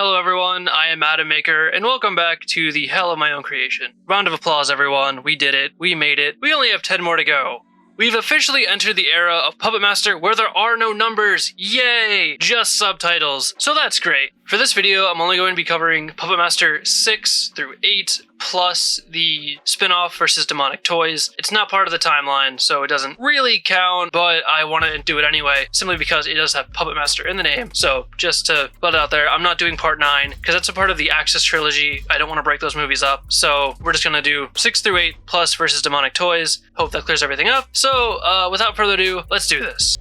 Hello everyone, I am Adam Maker, and welcome back to the Hell of My Own Creation. Round of applause everyone, we did it, we made it, we only have 10 more to go. We've officially entered the era of Puppet Master where there are no numbers, yay! Just subtitles, so that's great. For this video, I'm only going to be covering Puppet Master 6 through 8, plus the spin-off versus Demonic Toys. It's not part of the timeline, so it doesn't really count, but I want to do it anyway, simply because it does have Puppet Master in the name. So just to put it out there, I'm not doing part 9, because that's a part of the Axis trilogy. I don't want to break those movies up, so we're just going to do 6 through 8 plus versus Demonic Toys. Hope that clears everything up. So without further ado, let's do this.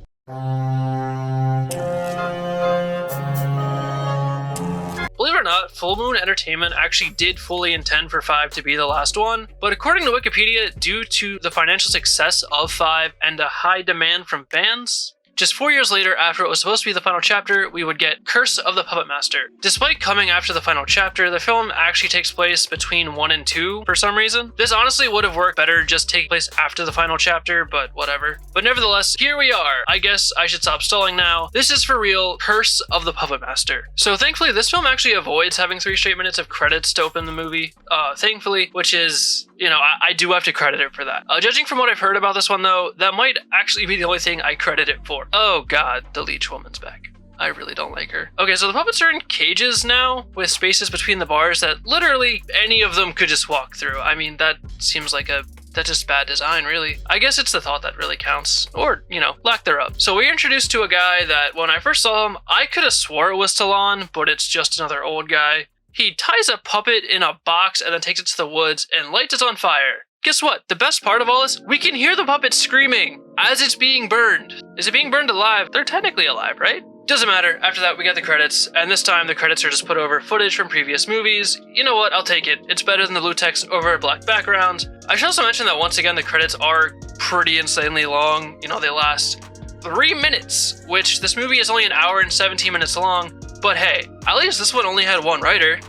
Believe it or not, Full Moon Entertainment actually did fully intend for 5 to be the last one, but according to Wikipedia, due to the financial success of 5 and a high demand from fans, just 4 years later, after it was supposed to be the final chapter, we would get Curse of the Puppet Master. Despite coming after the final chapter, the film actually takes place between 1 and 2 for some reason. This honestly would have worked better just take place after the final chapter, but whatever. But nevertheless, here we are. I guess I should stop stalling now. This is for real, Curse of the Puppet Master. So thankfully, this film actually avoids having 3 straight minutes of credits to open the movie, thankfully, which is, you know, I do have to credit it for that. Judging from what I've heard about this one though, that might actually be the only thing I credit it for. Oh god, the leech woman's back. I really don't like her. Okay, so the puppets are in cages now, with spaces between the bars that literally any of them could just walk through. I mean, that seems like that's just bad design, really. I guess it's the thought that really counts. Or, you know, lack thereof. So we're introduced to a guy that, when I first saw him, I could have swore it was Talon, but it's just another old guy. He ties a puppet in a box and then takes it to the woods and lights it on fire. Guess what? The best part of all this, we can hear the puppet screaming as it's being burned. Is it being burned alive? They're technically alive, right? Doesn't matter. After that, we get the credits, and this time the credits are just put over footage from previous movies. You know what? I'll take it. It's better than the blue text over a black background. I should also mention that once again, the credits are pretty insanely long. You know, they last 3 minutes, which this movie is only an hour and 17 minutes long. But hey, at least this one only had one writer.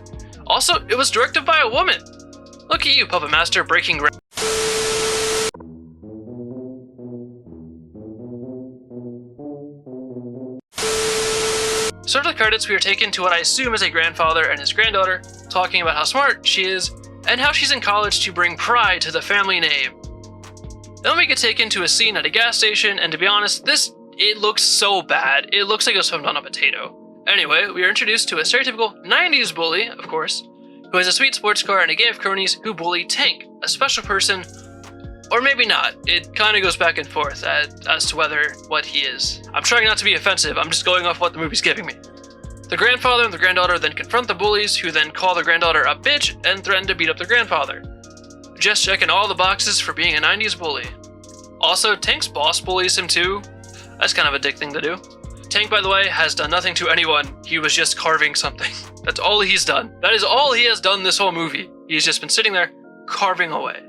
Also, it was directed by a woman. Look at you, Puppet Master, breaking ground. So after the credits, we are taken to what I assume is a grandfather and his granddaughter, talking about how smart she is, and how she's in college to bring pride to the family name. Then we get taken to a scene at a gas station, and to be honest, it looks so bad. It looks like it was filmed on a potato. Anyway, we are introduced to a stereotypical 90s bully, of course, who has a sweet sports car and a gang of cronies who bully Tank, a special person, or maybe not. It kind of goes back and forth as to what he is. I'm trying not to be offensive, I'm just going off what the movie's giving me. The grandfather and the granddaughter then confront the bullies, who then call the granddaughter a bitch and threaten to beat up their grandfather. Just checking all the boxes for being a 90s bully. Also, Tank's boss bullies him too. That's kind of a dick thing to do. Tank, by the way, has done nothing to anyone. He was just carving something. That's all he's done. That is all he has done this whole movie. He's just been sitting there, carving away.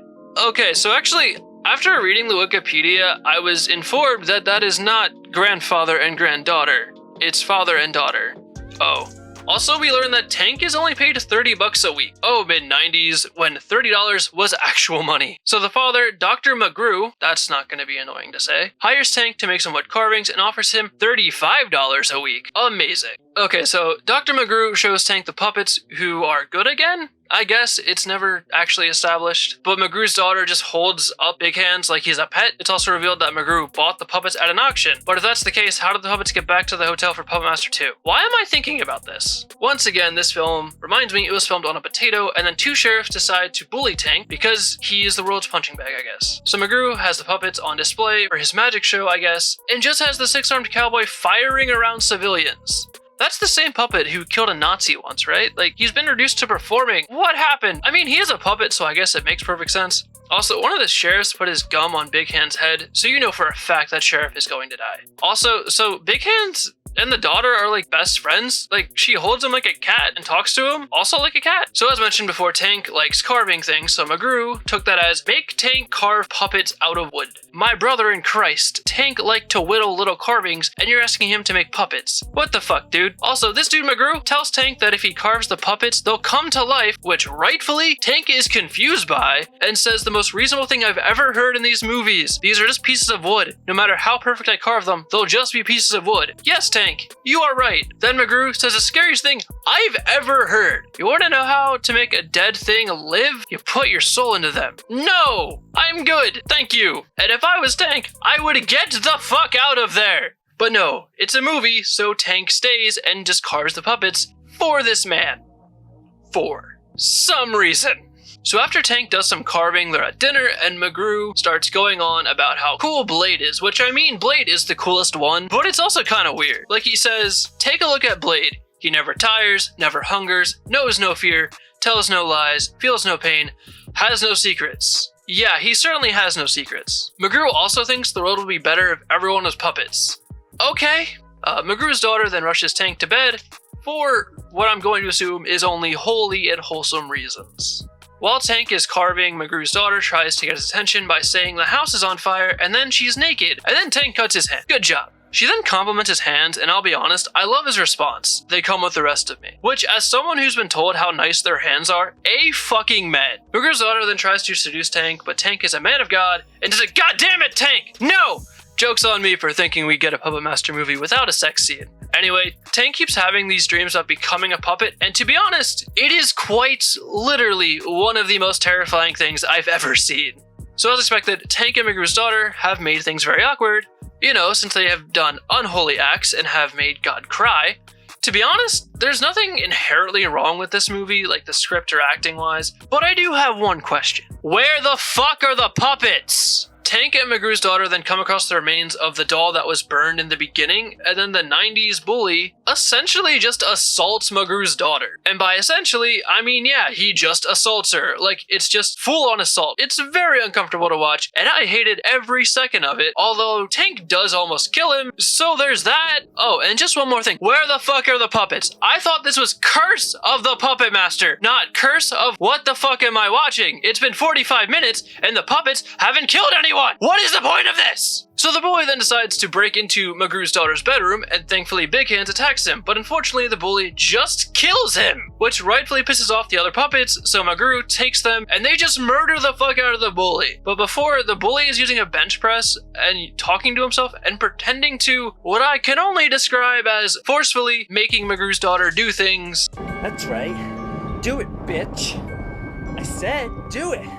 Okay, so actually, after reading the Wikipedia, I was informed that that is not grandfather and granddaughter. It's father and daughter. Oh. Also, we learned that Tank is only paid $30 a week. Oh, mid-90s, when $30 was actual money. So the father, Dr. McGrew, that's not going to be annoying to say, hires Tank to make some wood carvings and offers him $35 a week. Amazing. Okay, so Dr. McGrew shows Tank the puppets who are good again? I guess it's never actually established, but McGrew's daughter just holds up Big Hands like he's a pet. It's also revealed that McGrew bought the puppets at an auction, but if that's the case, how did the puppets get back to the hotel for Puppet Master 2? Why am I thinking about this? Once again, this film reminds me it was filmed on a potato, and then 2 sheriffs decide to bully Tank because he is the world's punching bag, I guess. So McGrew has the puppets on display for his magic show, I guess, and just has the 6-armed cowboy firing around civilians. That's the same puppet who killed a Nazi once, right? Like, he's been reduced to performing. What happened? I mean, he is a puppet, so I guess it makes perfect sense. Also, one of the sheriffs put his gum on Big Hand's head, so you know for a fact that sheriff is going to die. Also, so Big Hand's and the daughter are like best friends. Like, she holds him like a cat and talks to him also like a cat. So as mentioned before, Tank likes carving things, so McGrew took that as make Tank carve puppets out of wood. My brother in Christ, Tank liked to whittle little carvings and you're asking him to make puppets. What the fuck, dude? Also, this dude McGrew tells Tank that if he carves the puppets, they'll come to life, which rightfully Tank is confused by and says the most reasonable thing I've ever heard in these movies. These are just pieces of wood. No matter how perfect I carve them, they'll just be pieces of wood. Yes, Tank. Tank, you are right. Then McGrew says the scariest thing I've ever heard. You want to know how to make a dead thing live? You put your soul into them. No, I'm good, thank you. And if I was Tank, I would get the fuck out of there. But no, it's a movie, so Tank stays and just carves the puppets for this man. For some reason. So after Tank does some carving, they're at dinner, and McGrew starts going on about how cool Blade is, which I mean, Blade is the coolest one, but it's also kind of weird. Like he says, take a look at Blade. He never tires, never hungers, knows no fear, tells no lies, feels no pain, has no secrets. Yeah, he certainly has no secrets. McGrew also thinks the world would be better if everyone was puppets. Okay. McGrew's daughter then rushes Tank to bed for what I'm going to assume is only holy and wholesome reasons. While Tank is carving, McGrew's daughter tries to get his attention by saying the house is on fire and then she's naked, and then Tank cuts his hand. Good job. She then compliments his hands, and I'll be honest, I love his response. They come with the rest of me. Which, as someone who's been told how nice their hands are, a fucking man. McGrew's daughter then tries to seduce Tank, but Tank is a man of God, and does a goddamn it, Tank! No! Joke's on me for thinking we'd get a Puppet Master movie without a sex scene. Anyway, Tank keeps having these dreams about becoming a puppet, and to be honest, it is quite literally one of the most terrifying things I've ever seen. So as expected, Tank and McGrew's daughter have made things very awkward, you know, since they have done unholy acts and have made God cry. To be honest, there's nothing inherently wrong with this movie, like the script or acting wise, but I do have one question. Where the fuck are the puppets? Tank and McGrew's daughter then come across the remains of the doll that was burned in the beginning, and then the 90s bully essentially just assaults McGrew's daughter. And by essentially, I mean, yeah, he just assaults her. Like, it's just full-on assault. It's very uncomfortable to watch, and I hated every second of it, although Tank does almost kill him, so there's that. Oh, and just one more thing. Where the fuck are the puppets? I thought this was Curse of the Puppet Master, not Curse of What the fuck am I watching? It's been 45 minutes, and the puppets haven't killed anyone! What is the point of this? So the boy then decides to break into McGrew's daughter's bedroom, and thankfully Big Hands attacks him, but unfortunately the bully just kills him, which rightfully pisses off the other puppets, so McGrew takes them, and they just murder the fuck out of the bully. But before, the bully is using a bench press, and talking to himself, and pretending to, what I can only describe as forcefully making McGrew's daughter do things. That's right. Do it, bitch. I said, do it.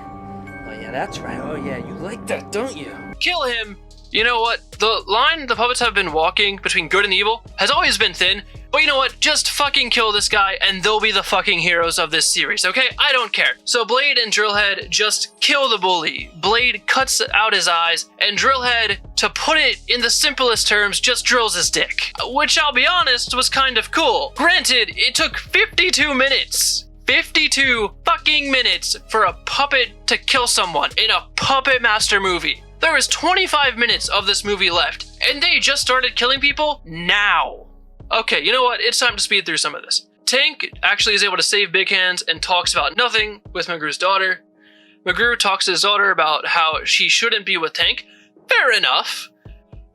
Oh yeah, that's right. Oh yeah, you like that, don't you? Kill him. You know what? The line the puppets have been walking between good and evil has always been thin, but you know what? Just fucking kill this guy and they'll be the fucking heroes of this series, okay? I don't care. So Blade and Drillhead just kill the bully. Blade cuts out his eyes, and Drillhead, to put it in the simplest terms, just drills his dick. Which, I'll be honest, was kind of cool. Granted, it took 52 minutes. 52 fucking minutes for a puppet to kill someone in a Puppet Master movie. There is 25 minutes of this movie left, and they just started killing people now. Okay, you know what? It's time to speed through some of this. Tank actually is able to save Big Hands and talks about nothing with McGrew's daughter. McGrew talks to his daughter about how she shouldn't be with Tank. Fair enough.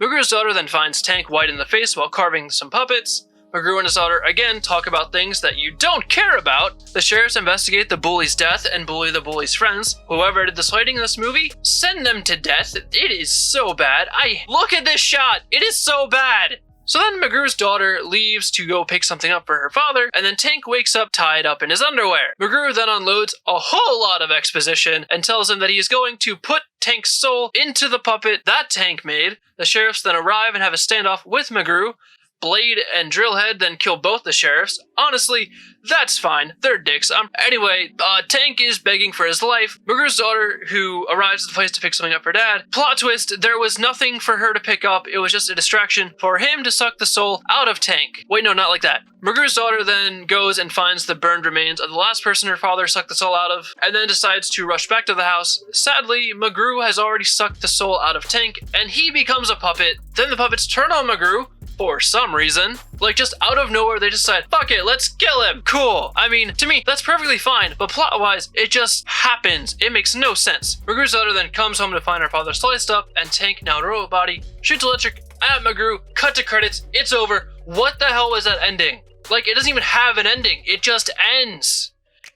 McGrew's daughter then finds Tank white in the face while carving some puppets. McGrew and his daughter again talk about things that you don't care about. The sheriffs investigate the bully's death and bully the bully's friends. Whoever did the fighting in this movie, send them to death. It is so bad. Look at this shot. It is so bad. So then McGrew's daughter leaves to go pick something up for her father, and then Tank wakes up tied up in his underwear. McGrew then unloads a whole lot of exposition and tells him that he is going to put Tank's soul into the puppet that Tank made. The sheriffs then arrive and have a standoff with McGrew. Blade and Drillhead then kill both the sheriffs. Honestly, that's fine. They're dicks. Anyway, Tank is begging for his life. McGrew's daughter, who arrives at the place to pick something up for Dad. Plot twist, there was nothing for her to pick up. It was just a distraction for him to suck the soul out of Tank. Wait, no, not like that. McGrew's daughter then goes and finds the burned remains of the last person her father sucked the soul out of, and then decides to rush back to the house. Sadly, McGrew has already sucked the soul out of Tank, and he becomes a puppet. Then the puppets turn on McGrew, for some reason. Like, just out of nowhere, they decide, fuck it, let's kill him. Cool. I mean, to me, that's perfectly fine, but plot-wise, it just happens. It makes no sense. McGrew's daughter then comes home to find her father sliced up, and Tank, now in a robot body, shoots electric at McGrew, cut to credits, it's over. What the hell was that ending? Like, it doesn't even have an ending. It just ends.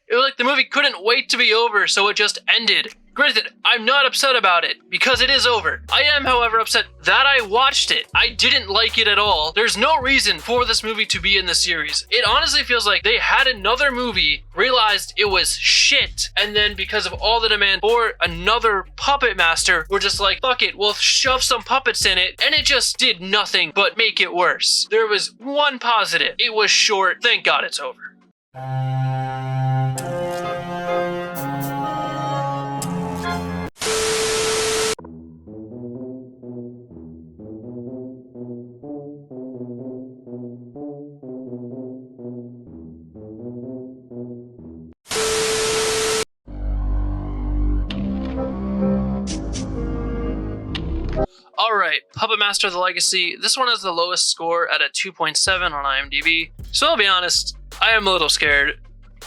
It was like the movie couldn't wait to be over, so it just ended. Granted, I'm not upset about it, because it is over. I am, however, upset that I watched it. I didn't like it at all. There's no reason for this movie to be in the series. It honestly feels like they had another movie, realized it was shit, and then because of all the demand for another Puppet Master, we're just like, fuck it, we'll shove some puppets in it, and it just did nothing but make it worse. There was one positive. It was short. Thank God it's over. Alright, Puppet Master The Legacy. This one has the lowest score at a 2.7 on IMDb. So I'll be honest, I am a little scared.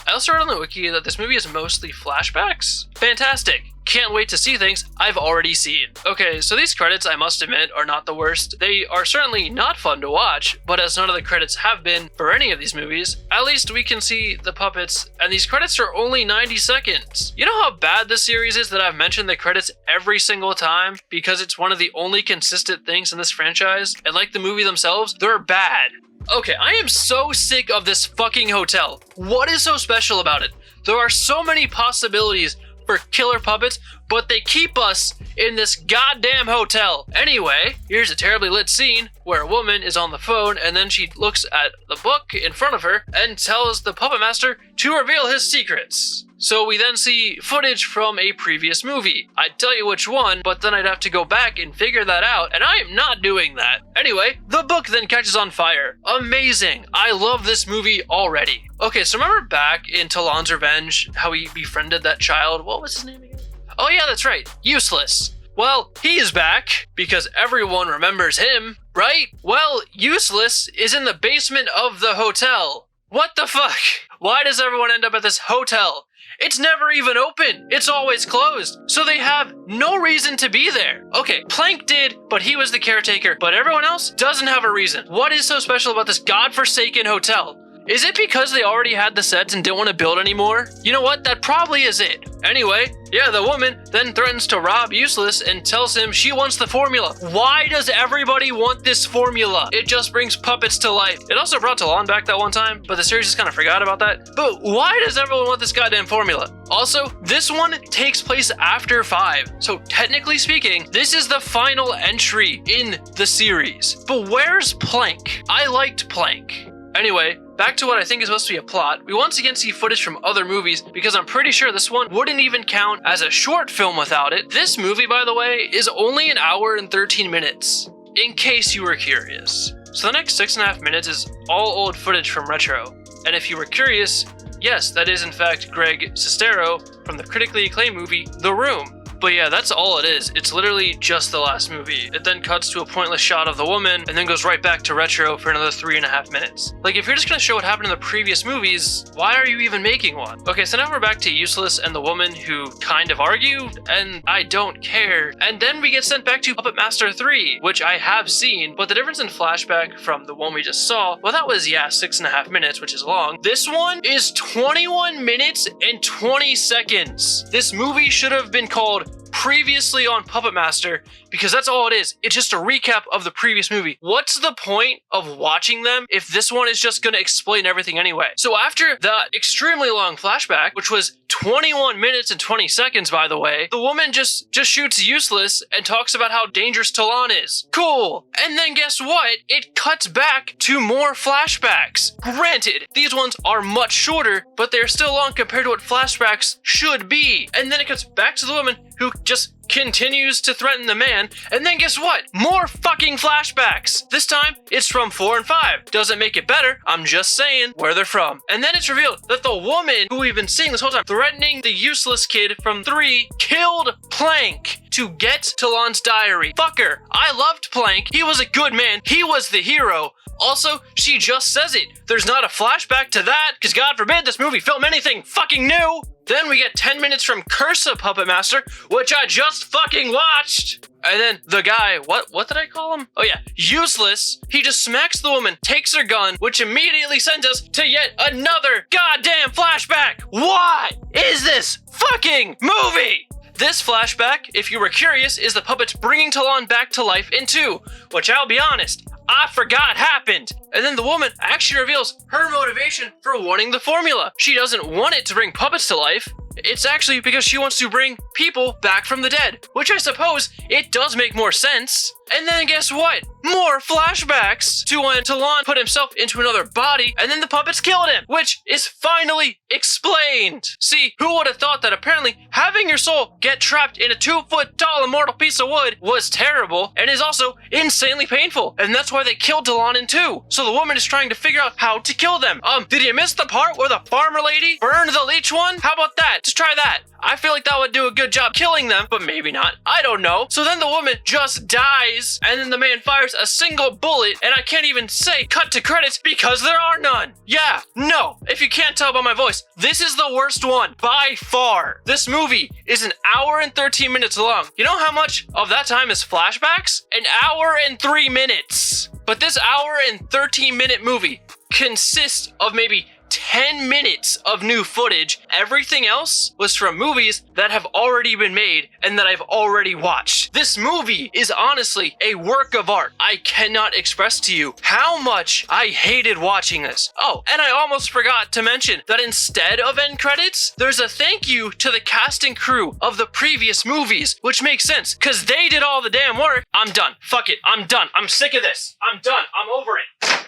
I also read on the wiki that this movie is mostly flashbacks. Fantastic! Can't wait to see things I've already seen. Okay, so these credits, I must admit, are not the worst. They are certainly not fun to watch, but as none of the credits have been for any of these movies, at least we can see the puppets, and these credits are only 90 seconds. You know how bad this series is that I've mentioned the credits every single time because it's one of the only consistent things in this franchise, and like the movie themselves, they're bad. Okay, I am so sick of this fucking hotel. What is so special about it? There are so many possibilities for killer puppets, but they keep us in this goddamn hotel. Anyway, here's a terribly lit scene where a woman is on the phone and then she looks at the book in front of her and tells the Puppet Master to reveal his secrets. So we then see footage from a previous movie. I'd tell you which one, but then I'd have to go back and figure that out, and I am not doing that. Anyway, the book then catches on fire. Amazing. I love this movie already. Okay, so remember back in Talon's Revenge, how he befriended that child? What was his name again? Oh yeah, that's right. Useless. Well, he's back, because everyone remembers him, right? Well, Useless is in the basement of the hotel. What the fuck? Why does everyone end up at this hotel? It's never even open. It's always closed. So they have no reason to be there. Okay, Plank did, but he was the caretaker. But everyone else doesn't have a reason. What is so special about this godforsaken hotel? Is it because they already had the sets and didn't want to build anymore? You know what? That probably is it. Anyway, yeah, the woman then threatens to rob Useless and tells him she wants the formula. Why does everybody want this formula? It just brings puppets to life. It also brought Talon back that one time, but the series just kind of forgot about that. But why does everyone want this goddamn formula? Also, this one takes place after 5. So technically speaking, this is the final entry in the series. But where's Plank? I liked Plank. Anyway, back to what I think is supposed to be a plot. We once again see footage from other movies because I'm pretty sure this one wouldn't even count as a short film without it. This movie, by the way, is only an hour and 13 minutes, in case you were curious. So the next 6.5 minutes is all old footage from Retro. And if you were curious, yes, that is in fact Greg Sestero from the critically acclaimed movie, The Room. But yeah, that's all it is. It's literally just the last movie. It then cuts to a pointless shot of the woman and then goes right back to Retro for another 3.5 minutes. Like, if you're just gonna show what happened in the previous movies, why are you even making one? Okay, so now we're back to Useless and the woman who kind of argue, and I don't care. And then we get sent back to Puppet Master 3, which I have seen, but the difference in flashback from the one we just saw, well, that was, yeah, 6.5 minutes, which is long. This one is 21 minutes and 20 seconds. This movie should have been called Previously on Puppet Master, because that's all it is. It's just a recap of the previous movie. What's the point of watching them if this one is just going to explain everything anyway? So after that extremely long flashback, which was 21 minutes and 20 seconds, by the way, the woman just shoots Useless and talks about how dangerous Talon is. Cool. And then guess what? It cuts back to more flashbacks. Granted, these ones are much shorter, but they're still long compared to what flashbacks should be. And then it cuts back to the woman who just continues to threaten the man, and then guess what? More fucking flashbacks! This time, it's from 4 and 5. Doesn't make it better, I'm just saying where they're from. And then it's revealed that the woman who we've been seeing this whole time, threatening the Useless kid from 3, killed Plank to get Talon's diary. Fuck her. I loved Plank. He was a good man. He was the hero. Also, she just says it. There's not a flashback to that, because God forbid this movie film anything fucking new. Then we get 10 minutes from Cursa Puppet Master, which I just fucking watched. And then the guy, what did I call him? Oh yeah, Useless. He just smacks the woman, takes her gun, which immediately sends us to yet another goddamn flashback. What is this fucking movie? This flashback, if you were curious, is the puppets bringing Talon back to life in 2, which I'll be honest, I forgot happened. And then the woman actually reveals her motivation for wanting the formula. She doesn't want it to bring puppets to life. It's actually because she wants to bring people back from the dead, which I suppose it does make more sense. And then guess what? More flashbacks to when Talon put himself into another body and then the puppets killed him, which is finally explained. See, who would have thought that apparently having your soul get trapped in a 2-foot tall immortal piece of wood was terrible and is also insanely painful. And that's why they killed Talon in 2. So the woman is trying to figure out how to kill them. Did you miss the part where the farmer lady burned the leech one? How about that? Just try that. I feel like that would do a good job killing them, but maybe not. I don't know. So then the woman just dies, and then the man fires a single bullet, and I can't even say cut to credits because there are none. Yeah, no. If you can't tell by my voice, this is the worst one by far. This movie is an hour and 13 minutes long. You know how much of that time is flashbacks? An hour and 3 minutes. But this hour and 13-minute movie consists of maybe 10 minutes of new footage. Everything else was from movies that have already been made and that I've already watched. This movie is honestly a work of art. I cannot express to you how much I hated watching this. Oh, and I almost forgot to mention that instead of end credits, there's a thank you to the cast and crew of the previous movies, which makes sense because they did all the damn work. I'm done. Fuck it. I'm done. I'm sick of this. I'm done. I'm over it.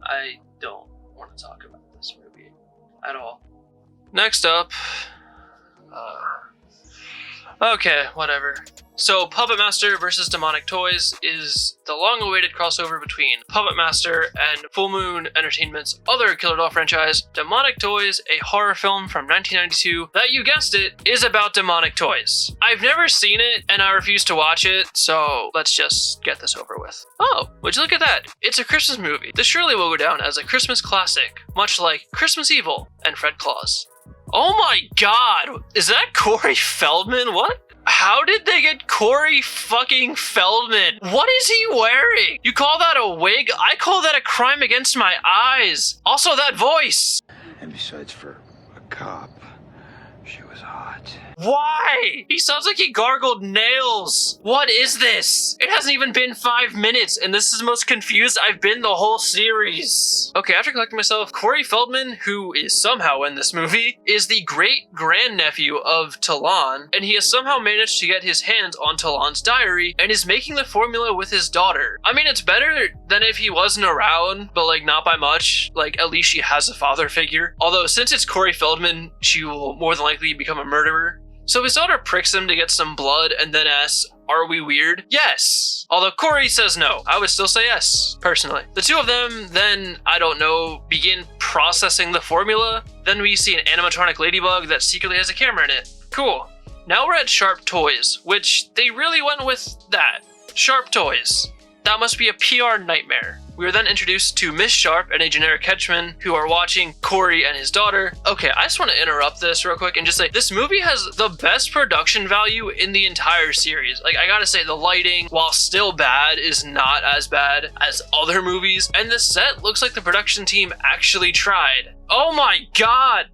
I don't want to talk about this movie at all. Next up, okay, whatever. So Puppet Master vs. Demonic Toys is the long-awaited crossover between Puppet Master and Full Moon Entertainment's other Killer Doll franchise, Demonic Toys, a horror film from 1992 that, you guessed it, is about demonic toys. I've never seen it and I refuse to watch it, so let's just get this over with. Oh, would you look at that? It's a Christmas movie. This surely will go down as a Christmas classic, much like Christmas Evil and Fred Claus. Oh my god! Is that Corey Feldman? What? How did they get Corey fucking Feldman? What is he wearing? You call that a wig? I call that a crime against my eyes. Also, that voice. And besides, for a cop, she was hot. Why? He sounds like he gargled nails. What is this? It hasn't even been 5 minutes, and this is the most confused I've been the whole series. Okay, after collecting myself, Corey Feldman, who is somehow in this movie, is the great-grandnephew of Talon, and he has somehow managed to get his hands on Talon's diary and is making the formula with his daughter. I mean, it's better than if he wasn't around, but like not by much. Like, at least she has a father figure. Although, since it's Corey Feldman, she will more than likely become a murderer. So his daughter pricks him to get some blood and then asks, "Are we weird?" Yes. Although Corey says no. I would still say yes, personally. The two of them then, I don't know, begin processing the formula. Then we see an animatronic ladybug that secretly has a camera in it. Cool. Now we're at Sharp Toys, which they really went with that. Sharp Toys. That must be a PR nightmare. We are then introduced to Miss Sharp and a generic henchman who are watching Corey and his daughter. Okay, I just want to interrupt this real quick and just say this movie has the best production value in the entire series. Like, I gotta say, the lighting, while still bad, is not as bad as other movies. And the set looks like the production team actually tried. Oh my god!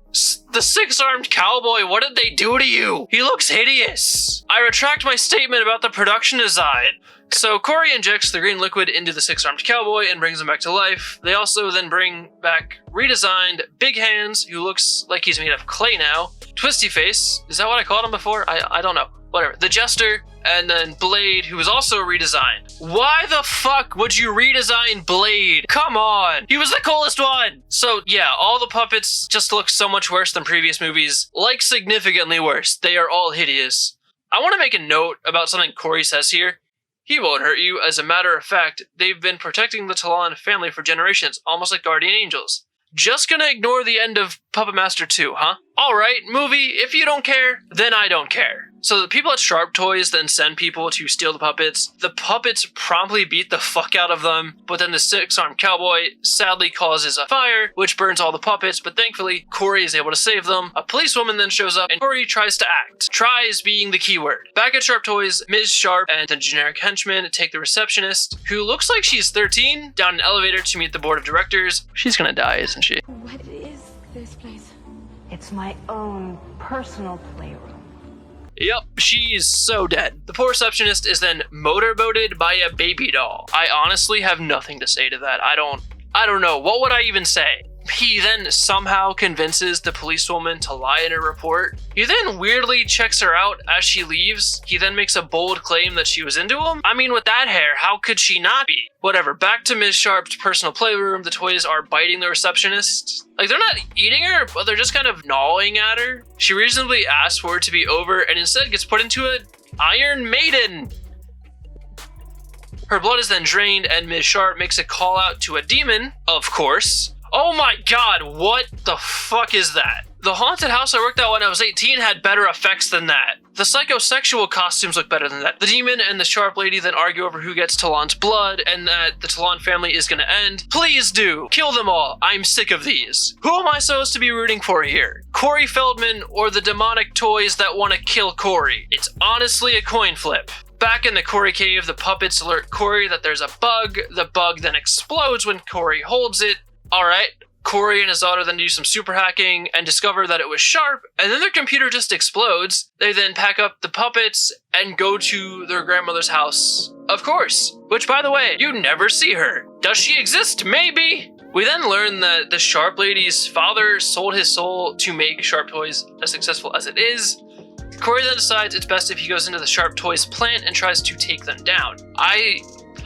The six-armed cowboy, what did they do to you? He looks hideous. I retract my statement about the production design. So Corey injects the green liquid into the six-armed cowboy and brings him back to life. They also then bring back redesigned Big Hands, who looks like he's made of clay now. Twisty Face, is that what I called him before? I don't know. Whatever. The Jester, and then Blade, who was also redesigned. Why the fuck would you redesign Blade? Come on! He was the coolest one! So yeah, all the puppets just look so much worse than previous movies. Like, significantly worse. They are all hideous. I want to make a note about something Corey says here. He won't hurt you. As a matter of fact, they've been protecting the Talon family for generations, almost like guardian angels. Just gonna ignore the end of Puppet Master 2, huh? Alright, movie, if you don't care, then I don't care. So the people at Sharp Toys then send people to steal the puppets. The puppets promptly beat the fuck out of them, but then the six-armed cowboy sadly causes a fire, which burns all the puppets, but thankfully, Corey is able to save them. A policewoman then shows up, and Corey tries to act. Tries being the key word. Back at Sharp Toys, Ms. Sharp and the generic henchman take the receptionist, who looks like she's 13, down an elevator to meet the board of directors. She's gonna die, isn't she? What is this place? It's my own personal playroom. Yep, she's so dead. The poor receptionist is then motorboated by a baby doll. I honestly have nothing to say to that. I don't know. What would I even say? He then somehow convinces the policewoman to lie in her report. He then weirdly checks her out as she leaves. He then makes a bold claim that she was into him. I mean, with that hair, how could she not be? Whatever, back to Ms. Sharp's personal playroom. The toys are biting the receptionist. Like, they're not eating her, but they're just kind of gnawing at her. She reasonably asks for it to be over and instead gets put into an Iron Maiden. Her blood is then drained and Ms. Sharp makes a call out to a demon, of course. Oh my god, what the fuck is that? The haunted house I worked at when I was 18 had better effects than that. The psychosexual costumes look better than that. The demon and the Sharp lady then argue over who gets Talon's blood and that the Talon family is gonna end. Please do! Kill them all! I'm sick of these. Who am I supposed to be rooting for here? Corey Feldman or the demonic toys that want to kill Corey? It's honestly a coin flip. Back in the Corey cave, the puppets alert Corey that there's a bug. The bug then explodes when Corey holds it. Alright, Corey and his daughter then do some super hacking and discover that it was Sharp, and then their computer just explodes. They then pack up the puppets and go to their grandmother's house, of course. Which, by the way, you never see her. Does she exist? Maybe. We then learn that the Sharp lady's father sold his soul to make Sharp Toys as successful as it is. Corey then decides it's best if he goes into the Sharp Toys plant and tries to take them down.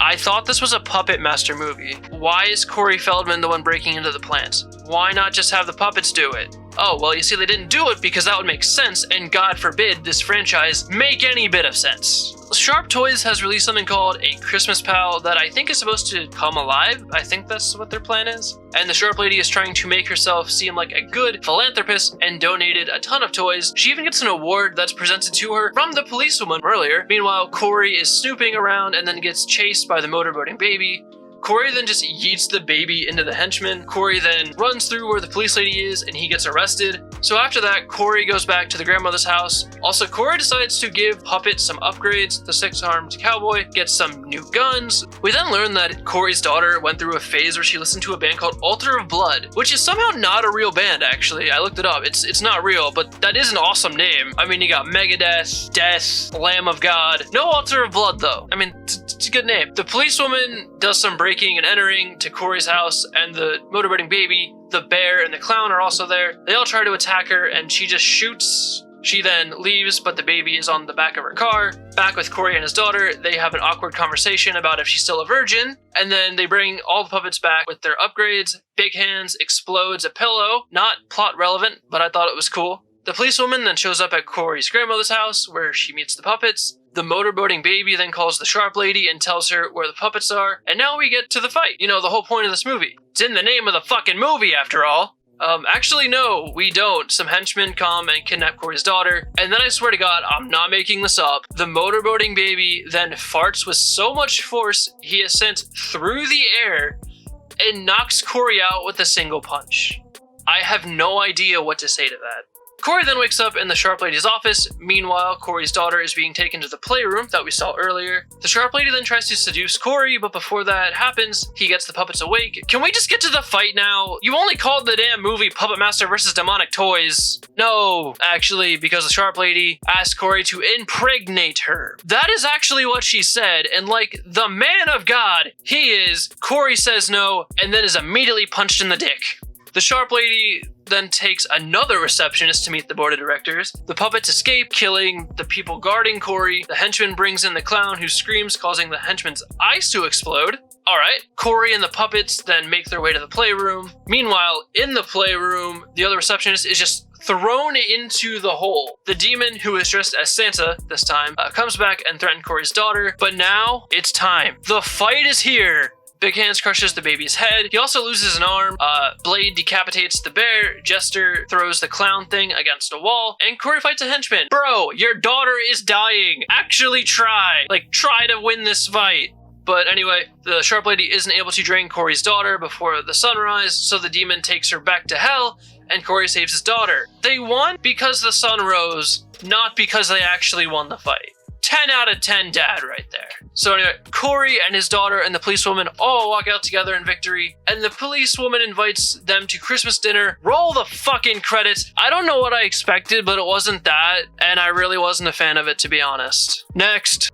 I thought this was a Puppet Master movie. Why is Corey Feldman the one breaking into the plant? Why not just have the puppets do it? Oh, well, you see, they didn't do it because that would make sense, and God forbid this franchise make any bit of sense. Sharp Toys has released something called a Christmas Pal that I think is supposed to come alive. I think that's what their plan is. And the Sharp lady is trying to make herself seem like a good philanthropist and donated a ton of toys. She even gets an award that's presented to her from the policewoman earlier. Meanwhile, Corey is snooping around and then gets chased by the motorboating baby. Corey then just yeets the baby into the henchman. Corey then runs through where the police lady is and he gets arrested. So after that, Corey goes back to the grandmother's house. Also, Corey decides to give Puppet some upgrades. The six-armed cowboy gets some new guns. We then learn that Corey's daughter went through a phase where she listened to a band called Altar of Blood, which is somehow not a real band, actually. I looked it up. It's not real, but that is an awesome name. I mean, you got Megadeth, Death, Lamb of God. No Altar of Blood, though. I mean, it's a good name. The policewoman does some breaking and entering to Corey's house, and the motorboating baby, the bear, and the clown are also there. They all try to attack her, and she just shoots. She then leaves, but the baby is on the back of her car. Back with Corey and his daughter, they have an awkward conversation about if she's still a virgin, and then they bring all the puppets back with their upgrades. Big Hands explodes a pillow. Not plot relevant, but I thought it was cool. The policewoman then shows up at Corey's grandmother's house, where she meets the puppets. The motorboating baby then calls the Sharp lady and tells her where the puppets are, and now we get to the fight. You know, the whole point of this movie. It's in the name of the fucking movie, after all. Actually, no, we don't. Some henchmen come and kidnap Corey's daughter, and then I swear to God, I'm not making this up. The motorboating baby then farts with so much force, he is sent through the air and knocks Corey out with a single punch. I have no idea what to say to that. Corey then wakes up in the Sharp lady's office. Meanwhile, Corey's daughter is being taken to the playroom that we saw earlier. The Sharp lady then tries to seduce Corey, but before that happens, he gets the puppets awake. Can we just get to the fight now? You only called the damn movie Puppet Master vs. Demonic Toys. No, actually, because the Sharp lady asked Corey to impregnate her. That is actually what she said, and like the man of God he is, Corey says no, and then is immediately punched in the dick. The Sharp lady then takes another receptionist to meet the board of directors. The puppets escape, killing the people guarding Corey. The henchman brings in the clown, who screams, causing the henchman's eyes to explode. Alright, Corey and the puppets then make their way to the playroom. Meanwhile, in the playroom, the other receptionist is just thrown into the hole. The demon, who is dressed as Santa this time, comes back and threatens Corey's daughter, but now it's time. The fight is here. Big Hands crushes the baby's head. He also loses an arm. Blade decapitates the bear. Jester throws the clown thing against a wall. And Corey fights a henchman. Bro, your daughter is dying. Actually try. Like, try to win this fight. But anyway, the Sharp Lady isn't able to drain Corey's daughter before the sunrise, so the demon takes her back to hell, and Corey saves his daughter. They won because the sun rose, not because they actually won the fight. 10 out of 10 dad right there. So anyway, Corey and his daughter and the policewoman all walk out together in victory, and the policewoman invites them to Christmas dinner. Roll the fucking credits. I don't know what I expected, but it wasn't that, and I really wasn't a fan of it, to be honest. Next.